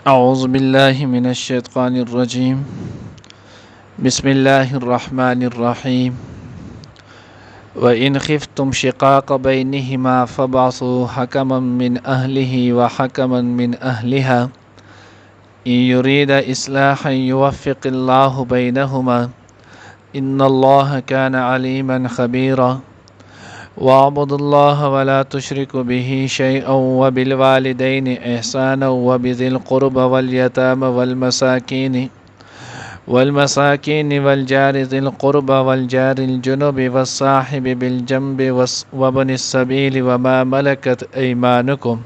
أعوذ بالله من الشيطان الرجيم. بسم الله الرحمن الرحيم. وإن خفتم شقاق بينهما فابعثوا حكما من أهله وحكما من أهلها إن يريد إصلاحا يوفق الله بينهما إن الله كان عليما خبيرا. واعبدوا الله ولا تشركوا به شيئا وبالوالدين إحسانا وبذي القربى واليتامى والمساكين والجار ذي القربى والجار الجنب والصاحب بالجنب وابن السبيل وما ملكت أيمانكم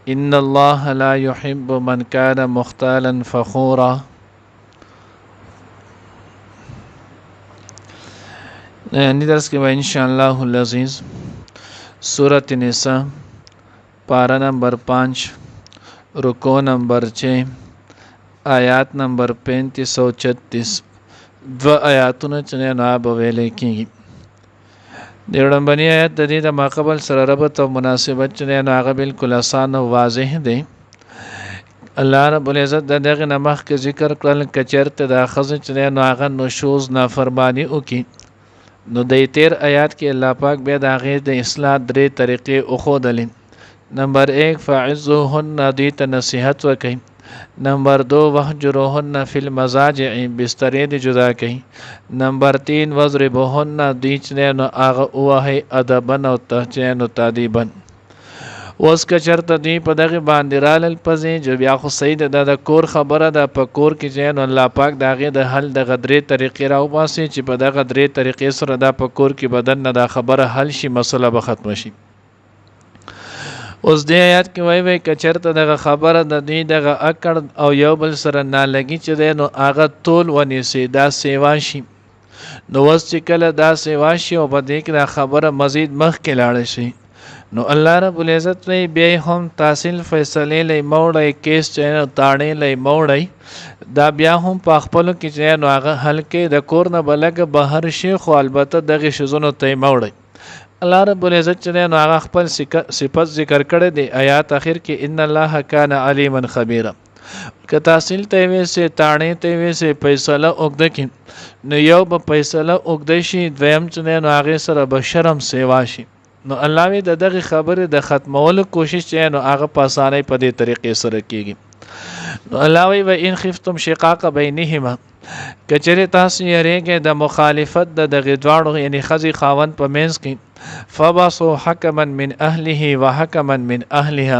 إن الله لا يحب من كان مختالا فخورا. ننني درس کې به ان شاء الله العزیز سورۃ النساء پارہ نمبر 5 رکوع نمبر 6 آیات نمبر 35 اور 36 دو آیاتونه چې نه به ویل کېږي. د وړاندې آیات د دې د ماقبل سره ربط او مناسبت چې نه هغه بالکل آسان او واضح دی. الله رب العزت دغه نمخ کې ذکر کړل کچرته د خزه چې نه هغه نشوز نافرمانی وکي نو د تیر آیات کې الله پاک بیا د هغه د اصلاح درې طریقې او خودلې. نمبر 1 فعزوهن دیت نصیحت وکي. نمبر 2 وهجروهن فی المضاجع بسترې د جدا کړي. نمبر 3 وضربوهن دیچنه نو هغه اوه ادبن او تهجن او تادیبن. اوس که چرته دی په دغه باندې رال پځې جو بیا خو سید د کور خبره ده په کور کې چې نو الله پاک دغه د حل د غدرې طریقې راو باسي چې په دغه غدرې طریقې سره د په کور کې بدن نه د خبره حل شي مسله به ختم شي. اوس د آیات کې وای که چرته دغه خبره د دې دغه اکړ او یو بل سره نه لګي چې نو هغه تول ونیسي دا سیوا شي. نو اوس چې کله دا سیوا شي او په دې کې دا خبره مزید مخ کې لاړ شي نو الله رب العزت وی بیا هم تحصیل فیصله لې موړی کیس چې تاړې لې موړی دا بیا هم په خپل کې چې نو هغه حل کې د کور نه بلګ بهر شي خو البته دغه شزونو ته موړی. الله رب العزت چې نو هغه خپل صفات ذکر کړی دی آیات اخر کې ان الله کان علیما خبیرا. که تحصیل ته وی سي تاړې ته وی سي فیصله وکړه کې نو یو به فیصله وکړي شي دویم چې نو هغه سره به شرم سیوا شي. نو الله وی دغه خبره د ختمولو کوشش چې نو هغه په اسانۍ په دې طریقې سره کیږي. نو الله وی و ان خفتم شقاق بینهما کچره تاسو یریږئ د مخالفت د دغه دواړو یعنی خزي خاوند په منځ کې فبعثوا حکما من اهله وحکما من اهلها.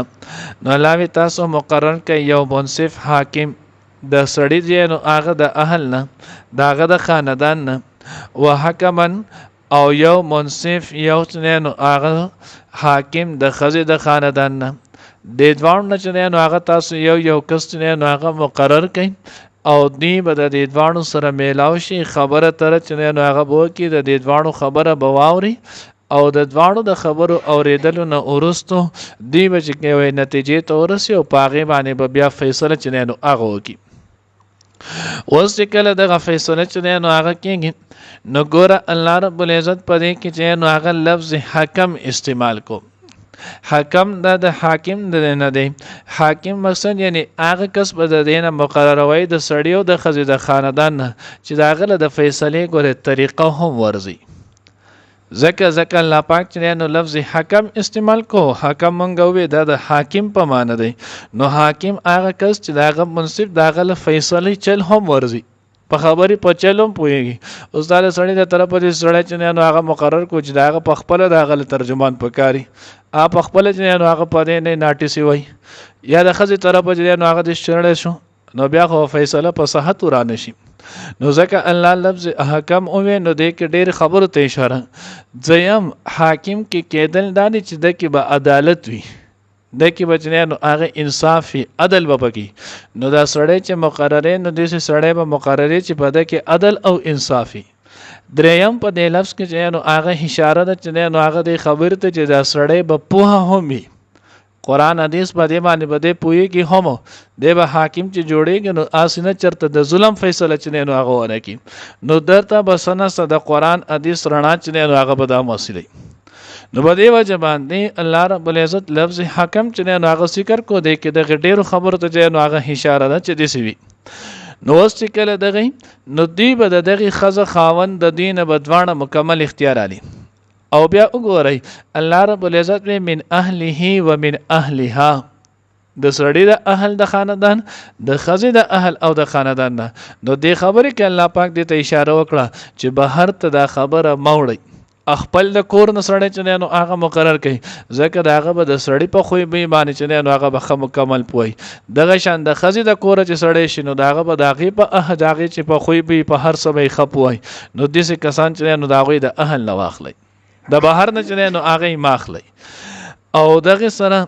نو الله وی تاسو مقرر کړئ یو منصف حاکم د سړي دی نو هغه د اهل نه داغه د خاندان نه وحکما او یو منصف یو نو هغه حاکم د خزې د خاندان نه د دوانو نه چې نو هغه تاسو یو کس نو هغه مقرر کړئ او دی به د دوانو سره میلاو شي خبره تر چې نو هغه بو کې د دوانو خبره بواوري او د دوانو د خبرو اوریدلو نه ورستو دی به چې کوي نتیجې ته ورسي او پاغه باندې بیا فیصله چې نو هغه وکي. اوس چې کله دغه فیصله چې نو هغه کېږي نو ګوره الله رب العزت په دې کې چې نو هغه لفظ حکم استعمال کو. حکم د حاکم د نه دی. حاکم مقصد یعنی هغه کس به د دینه مقرروي د سړیو د خزې د خاندان چې داغله د فیصله ګوره طریقه هم ورزي. ځکه الله پاک چې نو لفظ حکم استعمال کو. حکم مونږ وې د حاکم په معنی دی. نو حاکم هغه کس چې داغه منصف داغله فیصله چل هم ورزي په خبري په چلوم پويږي. استاد سړی د طرف دې سړی چې نو هغه مقرر کو چې داغه په خپل داغله ترجمان پکاري اپ خپل چې نو هغه په دې نه ناټیسی وای یا د خزي طرف چې نو هغه د شړل شو نو بیا خو فیصله په صحت ورانه شي. نو ځکه الله لفظ حکم او نو دې کې ډېر خبرو ته اشاره. ځیم حاکم کې کېدل دانه چې د کې به عدالت وي د کې بچنه نو هغه انصافي عدل به پکې نو دا سړی چې مقرره نو دې سړی به مقرره چې په د کې عدل او انصافي. دریم په دې لفظ کې چې نو هغه اشاره ده چې نو هغه د خبر ته چې دا سړی به پوها همي قرآن حدیث په دې باندې بده پوي کې هم د به حاکم چې جوړيږي نو اسنه چرته د ظلم فیصله چې نو هغه ونه کی نو درته بسنه د قرآن حدیث رڼا چې نو هغه به د مسلې نو په دې وجه باندې الله رب العزت لفظ حکم چې نو هغه ذکر کو دی کې د ډېرو خبرو ته چې نو هغه اشاره ده چې دې سوي نو اوس چې کله دغه نو دی به دغه خزه خاوند د دین بدوانه مکمل اختیار علي او بیا وګورئ الله رب العزت من اهله و من اهلها د سړی د اهل د خاندان د خزې د اهل او د خاندان نه نو دې خبرې کې الله پاک دې ته اشاره وکړه چې بهر ته دا خبره موړی خپل د کور نه سړی چې نو هغه مقرر کړي ځکه دا هغه به د سړی په خوې به باندې چې نو هغه به مکمل پوي دغه شان د خزې د کور چې سړی شي نو دا هغه به د هغې په دغه چې په خوې به په هر څه به خپوي نو داسې کسان چې نو د هغوی د اهل نه واخلي د بهر نه چې نو هغه ماخلي او دغه سره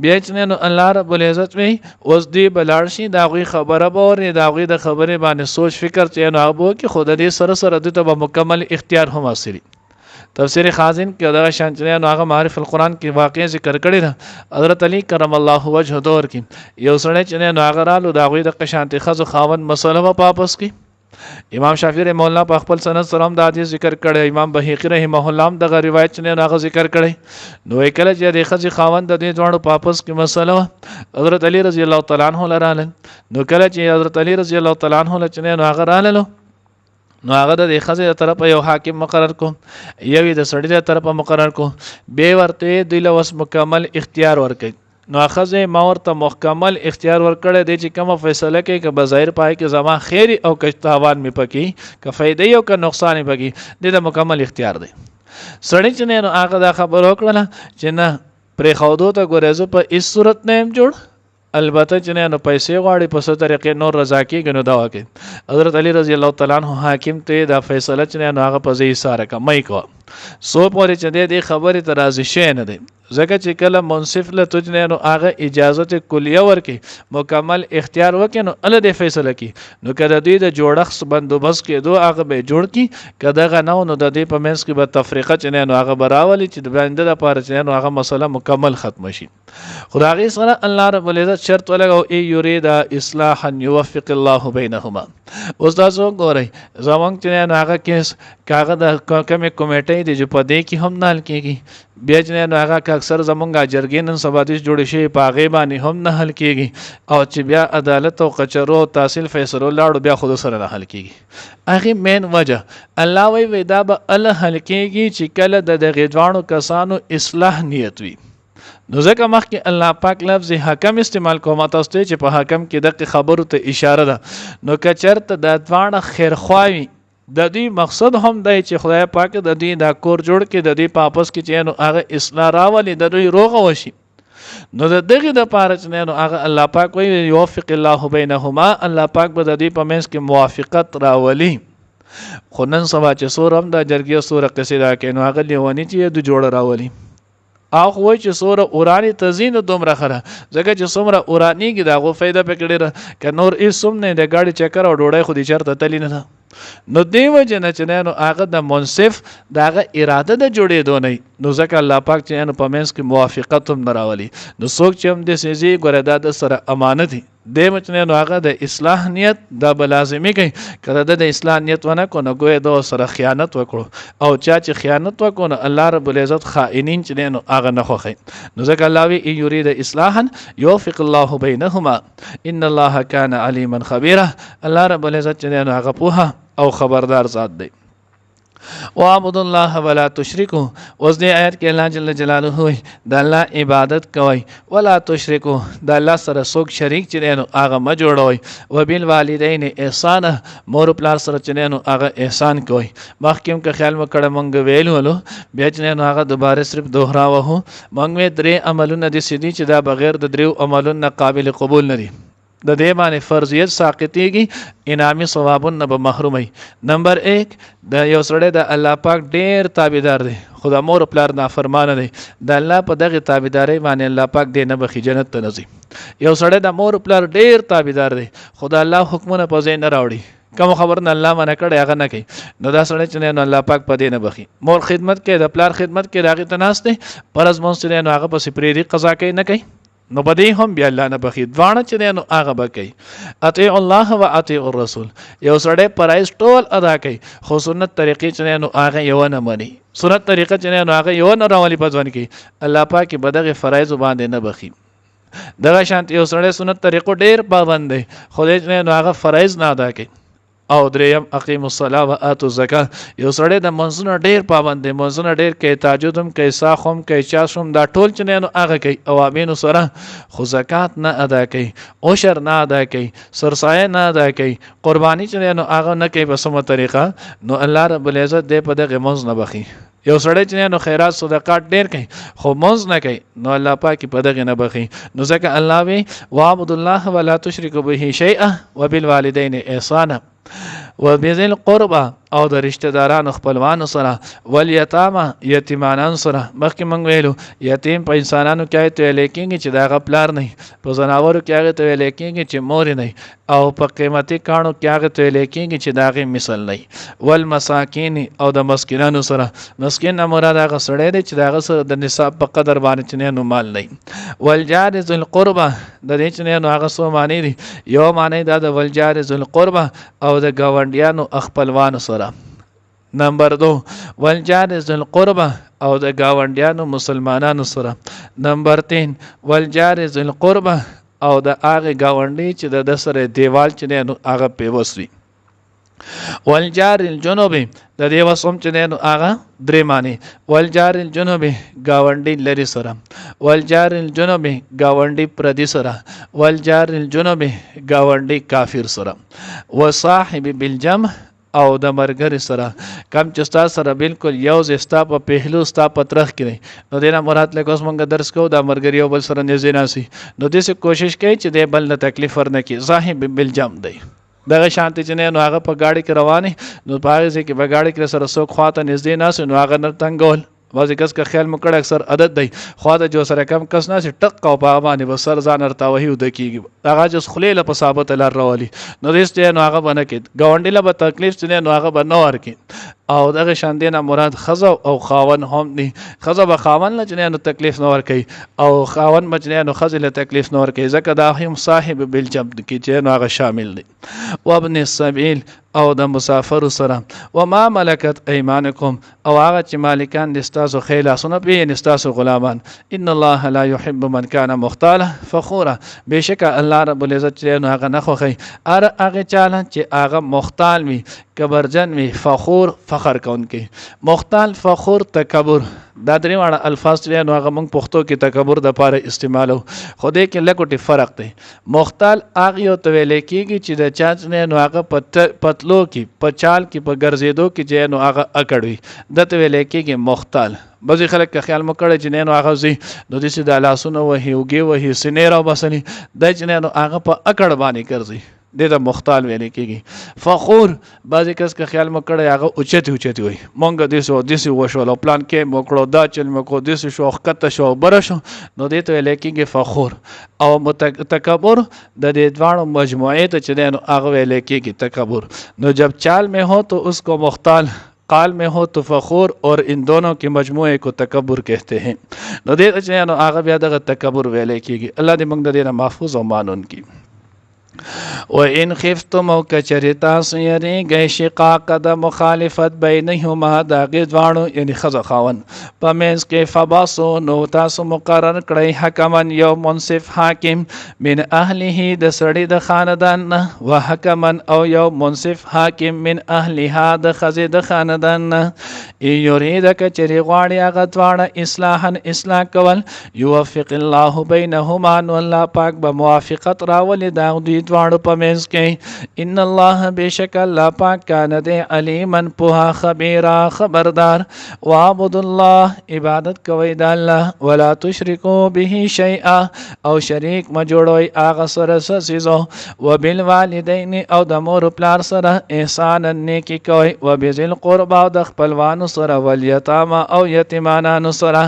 بیا چې نو الله رب العزت وی اوس دی بلاړ شي دا غوي خبره به ورې دا غوي د خبرې باندې سوچ فکر چې نو هغه کې خود دې سره سره د ته مکمل اختیار هم حاصلي تفسیر خازن کې دا شان چې نو هغه معرف القرآن کې واقع ذکر کړی ده حضرت علی کرم الله وجهه دور کې یو سړی چې نو هغه رالو دا غوي د قشانت خزو خاوند مسله واپس کی امام شافعی رحمه الله په خپل سند سره د حدیث ذکر کړی امام بهقی رحمه الله د روایت نه هغه ذکر کړی نو کله چې د خزي خاوند د دې ځوانو واپس کې مسله حضرت علی رضی الله تعالی عنہ لرال نو کله چې حضرت علی رضی الله تعالی عنہ لچنه نو هغه رالو نو هغه د خزي طرف یو حاکم مقرر کو یوې د سړي د طرف مقرر کو به ورته د لوس مکمل اختیار ورکړي نو اخذ ما ورته مکمل اختیار ورکړی دی چې کومه فیصله کوي که بظاهر پای کې زما خیر او که تاوان می پکې که فایده او که نقصان می پکې د مکمل اختیار دی سړی چې نو هغه دا خبر وکړه چې نه پرې خودو ته ګورېزو په هیڅ صورت نه يم جوړ البته چې نو پیسې غواړي په څه طریقې نور رضا کېږي نو دا وکړي حضرت علی رضی الله تعالی عنہ حاکم ته دا فیصله چې نو هغه په ځای ساره کمای کو سو پورې چې دې خبرې ته راضي شي نه دی ځکه چې کله منصف له تجنه نو هغه اجازه کلیه ورکي مکمل اختیار وکي نو ال دې فیصله کی نو کله دې د جوړخص بندوبست کې دوه هغه به جوړ کی کله غنو نو د دې په منځ کې به تفریقه چنه نو هغه براولي چې د باندې د پاره چنه نو هغه مسله مکمل ختم شي خدای سره الله رب العزت شرط ولګو ای یرید اصلاحا یوفق الله بینهما اوس تاسو ګورئ زمونږ چنه نو هغه کیس کاغه د کومه کمیټې دی چې په دې کې هم نال کېږي بیا چې نو هغه اکثر زمونږه جرګې نن سبا دې جوړ شي په هغې باندې هم نه حل کېږي او چې بیا عدالت او کچرو تحصیل فیصلو لاړو بیا خود سره نه حل کېږي هغې مین وجه الله وی دا به ال حل کېږي چې کله د دغې دواړو کسانو اصلاح نیت وي نو ځکه مخکې الله پاک لفظ حکم استعمال کوم تاسو ته چې په حکم کې دغه خبرو ته اشاره ده نو که چېرته د دواړه خیرخواوي د دې مقصد هم دی چې خدای پاک د دې دا کور جوړ کې د دې پاپس کې چې نو هغه اصلاح راولي د دوی روغ وشي نو د دغه د پاره چې نو هغه الله پاک وی یوفق الله بینهما الله پاک به د دې په منځ کې موافقت راولي خو نن سبا چې سورم د جرګې سوره قصیده کې نو هغه لیونی چې د جوړ راولي او خو چې سوره اورانی تزین دومره خره ځکه چې څومره اورانیږي دا غو فایده پکې ډېره که نور هېڅ هم نه د ګاډي چکر او ډوډۍ خو دې چېرته تللی نه ده نو دې وجه نه چې نو هغه د منصف د هغه اراده د جوړېدو نه نو ځکه الله پاک چې نو په منځ کې موافقت هم نه راولي نو څوک چې هم داسې ځي ګوره دا د سره امانت دي دې مچ نو هغه د اصلاح نیت دا به لازمي کوي که د اصلاح نیت ونه کو نو ګویا د سره خیانت وکړو او چا چې خیانت وکړو نو الله رب العزت خائنین چې نو هغه نه خوښي نو ځکه الله وی یرید اصلاحا یوفق الله بینهما ان الله کان علیما خبیرا الله رب العزت چې نو هغه پوها او خبردار ذات دی وعبد الله ولا تشركوا اوس دې آیت کې الله جل جلاله وي د الله عبادت کوي ولا تشركوا د الله سره څوک شریک چې نو هغه ما جوړوي وبالوالدین احسان مور پلار سره چې نو هغه احسان کوي مخکې که خیال وکړه مونږ ویلو بیا چې نو هغه دوباره صرف دوهراوه مونږ درې عملونه دي سدي چې دا بغیر د دریو عملونو قابل قبول نه دي د دې باندې فرضیت ساقطيږي انعامي ثوابونه به محرومي نمبر 1 د یو سړی د الله پاک ډېر تابعدار دی خدا مور پلار نافرمانه دی د الله په دغه تابعداري باندې الله پاک دې نه بخي جنت ته نځي یو سړی د مور پلار ډېر تابعدار دی خدا الله حکمونه په ځای نه راوړي کوم خبر نه الله منه کړي هغه نه کوي نو دا سړی چې نو الله پاک په دې نه بخي مور خدمت کوي د پلار خدمت کوي راغی ته ناست دی پرز مونږ نو هغه په سپریری قضا کوي نه کوي نو بدی هم بیا الله نه بخي دواړه چې دی نو هغه به کوي. اطیع الله و اطیع الرسول. یو سړی فرایض ټول ادا کوي خو سنت طریقې چې دی نو هغه یو نه مني، سنت طریقه چې دی نو هغه یو نه راولي په ځوان کې، الله پاک به دغه فرایض باندې نه بخي. دغه شانت یو سړی سنت طریقو ډیر پابند دی خو دې نه نو هغه فرایض نه ادا کوي. او دریم اقیم الصلاه و اتو الزکات. یو سړی د منځونو ډیر پابند دی، منځونو ډیر کوي، تهجد هم کوي، ساخ هم کوي، چاش هم، دا ټول چې نه نو هغه کوي اوامینو سره، خو زکات نه ادا کوي، عشر نه ادا کوي، سرسایه نه ادا کوي، قربانی چې نو هغه نه کوي په سمه طریقه، نو الله رب العزت دې په دغه منځ نه بخي. یو سړی چې نو خیرات صدقات ډیر کوي خو منځ نه کوي، نو الله پاک په دغه نه بخي. نو ځکه الله وی واعبدوا الله ولا تشركوا به شيئا وبالوالدين احسانا وبذل القربى او د رشتہ دارانو خپلوانو سره، والیتامه یتیمانان سره. مخکې موږ ویلو یتیم په انسانانو کې هغه ته ویل کېږي چې د هغه پلار نه، په ځناورو کې هغه ته ویل کېږي چې مور نه، او په قیمتي کاڼو کې هغه ته ویل کېږي چې د هغې مثل نه. والمساکین او د مسکینانو سره. مسکین نه مراد هغه سړی دی چې د هغه سره د نصاب په قدر باندې چې نو مال نه. والجار ذی القربى د دې چې نو هغه څو معنی دي. یو معنی دا د والجار ذی القربى او د ګاونډیانو خپلوانو سره. نمبر 2 والجار ذی القربى او د گاونډیانو مسلمانانو سره. نمبر 3 والجار ذی القربى او د هغه گاونډي چې د سره دیوال چې نو هغه پیوسوي. والجار الجنوب د دې وسوم چې نو هغه درې معنی. والجار الجنوب گاونډي لري سره، والجار الجنوب گاونډي پردي سره، والجار الجنوب گاونډي کافر سره. وصاحب بالجنب او د مرګري سره. کم چې ستا سره بالکل یو ځای ستا په پهلو ستا په ترخ کې دی، نو دې نه مراد لکه اوس مونږ درس کوو د مرګري یو بل سره نږدې ناسي، نو داسې کوشش کوي چې دی بل نه تکلیف ورنه کړي. صاحب بالجنب دی. دغه شانتي چې نو هغه په گاډي کې رواني، نو په هغه ځای کې په گاډي کې سره څوک خواته نږدې ناسي، نو هغه نه تنګول. بعضې کس که خیال مو کړی اکثر عادت دی خوا ته جو سره کم کس ناسي ټک او په هغه باندې به سر ځان ورته وهي اوده کېږي، هغه جز خولې له په ثابته لار راولي، نو دېس دی نو هغه به نه کړي. ګاونډي له به تکلیف چې دی نو هغه به نه ورکړي. او دغه شان دی نه مراد ښځه او خاون هم دي. ښځه به خاون له چې نو تکلیف نه ورکوي، او خاون به چې نو ښځې له تکلیف نه ورکوي، ځکه دا هم صاحب بالجنب کې چې نو هغه شامل دی. وابن السبیل او د مسافر سره. وما ملکت ایمانکم او هغه چې مالکان دي ستاسو ښی لاسونه پې یعنې ستاسو غلامان. ان الله لا يحب من كان مختالا فخورا. بېشکه الله رب العزت چې نو هغه نه خوښوي هغه چاله چې هغه مختال وي، کبرجن وي، فخور فخر کوونکی. مختال، فخور، تکبر، دا درې واړه الفاظ چې نو هغه موږ پښتو کې تکبر د پاره استعمالو، خو دې کې لږ فرق دی. مختال هغه یو ته ویل کېږي چې د چا چې نو هغه پتلو کې، په چال کې، په ګرځېدو کې چې نو هغه اکړ وي، دته ویل کېږي مختال. بعضې خلک که خیال مو کړی چې نو هغه ځي نو داسې د لاسونه وهي، اوږې وهي، سینې راوباسلي، دی چې نو هغه په اکړ باندې ګرځي، دې ته مختال ویل کېږي. فخور بعضې کس که خیال مو کړی هغه اوچتې اوچتې وایي، مونږ داسې وشول او پلان کې مو کړو، دا چل مو کړو، داسې شو، ښکته شو او بره شو، نو دې ته ویل کېږي فخور. او تکبر د دې دواړو مجموعې ته چې دی نو هغه ویل کېږي تکبر. نو جب چال میں ہو تو اس کو مختال، قال میں ہو تو فخور، اور ان دونوں کے مجموعے کو تکبر کہتے ہیں. نو دې ته چې نو هغه بیا دغه تکبر ویل کېږي. الله دې موږ د دې نه محفوظ او مانون کړي. وَإِنْ خِفْتُمْ او کچری تاسو یریږئ شقاق د مخالفت بینهما د هغې دواړو یعنې ښځه خاوند په منځ کې، فباسو نو تاسو مقرر کړئ حکمن یو منصف حاکم من اهله د سړي د خاندان نه، و حکمن او یو منصف حاکم من اهلها د ښځې د خاندان نه. یرید کچری غواړي هغه دواړه اصلاحا اصلاح کول، یوفق الله بینهما نو الله پاک به موافقت راولي د دوی دواړو په منځ کې. ان الله بېشک الله پاک کان دی علیما پوها خبیرا خبردار. وعبد الله عبادت کوئ د الله، ولا تشرکو به شیئا او شریک مه جوړوئ هغه سره څه څیزو. وبالوالدین او د مور پلار سره احسانا نیکي کوئ. وبذی القربا او د خپلوانو سره، والیتاما او یتیمانانو سره،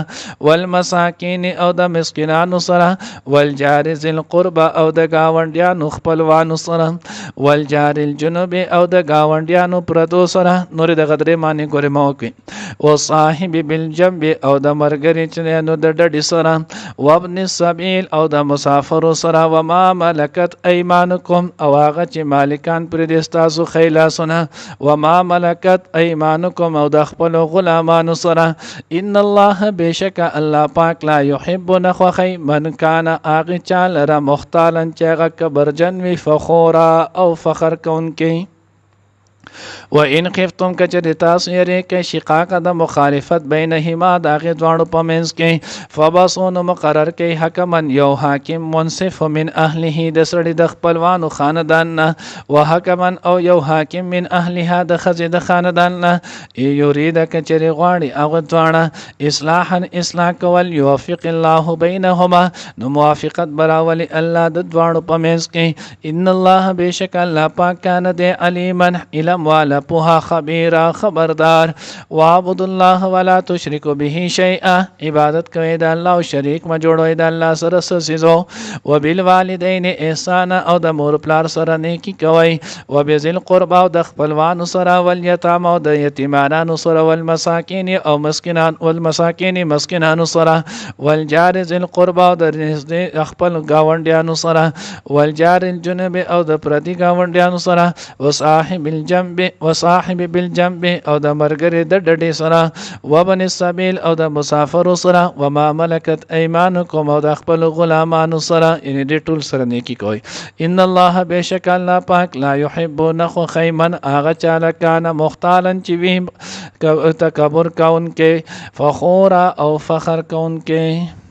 والمساکین او د مسکینانو سره، والجار ذی القربا او د ګاونډیانو خپلوانو سره والجار الجنوب او د گاونډیانو پردو سره. نور د غدرې معنی ګورې ما وکړي. وصاحب بالجنب او د مرګري چې نو د ډډې سره. وابن السبیل او د مسافرو سره. وما ملکت ایمانکم او هغه چې مالکان پر دې ستاسو خیلاسونه. وما ملکت ایمانکم او د خپلو غلامانو سره. ان الله بشک الله پاک لا يحب نخوخی من کان آغی چال را مختالا چیغا کبرجن وی فخورا او فخر کونکی. و ان خفتم کچری تاسو یری کې شقاق د مخالفت بینهما د هغې دواړو په منځ کې فبعثوا نو مقرر کې حکما یو حاکم منصف من اهله د سړي د خپلوانو خاندان نه و حکما او یو حاکم من اهلها د ښځې د خاندان نه یرید کچری غواړي هغه دواړه اصلاحا اصلاح کول یوفق الله بینهما نو موافقت براولي الله د دواړو په منځ کې. ان الله بشک الله پاک کان دی علیما علم والا پوها خبیرا خبردار. وعبد الله ولا تشرکو به شیئا عبادت کوي د الله او شریک ما جوړوي د الله سره سيزو. وبالوالدین احسان او د مور پلار سره نیکی کوي. وبذل قربا او د خپلوانو سره والیتام او د یتیمانو سره والمساکین او مسکینان والمساکین مسکینانو سره. والجار ذل قربا او د خپل گاونډیانو سره. والجار الجنب او د پردي گاونډیانو سره. وصاحب الجنب وصاحب بالجنب او د مرګري د ډډې سره. وبن السبیل او د مسافرو سره. وما ملکت ایمانکم او د خپل غلامانو سره. یعنی دې ټول سره نیکی کوي. ان الله بشک الله پاک لا يحب نخو خیمن هغه چاله کان مختالا چې وي تکبر کون کې فخورا او فخر کون کې.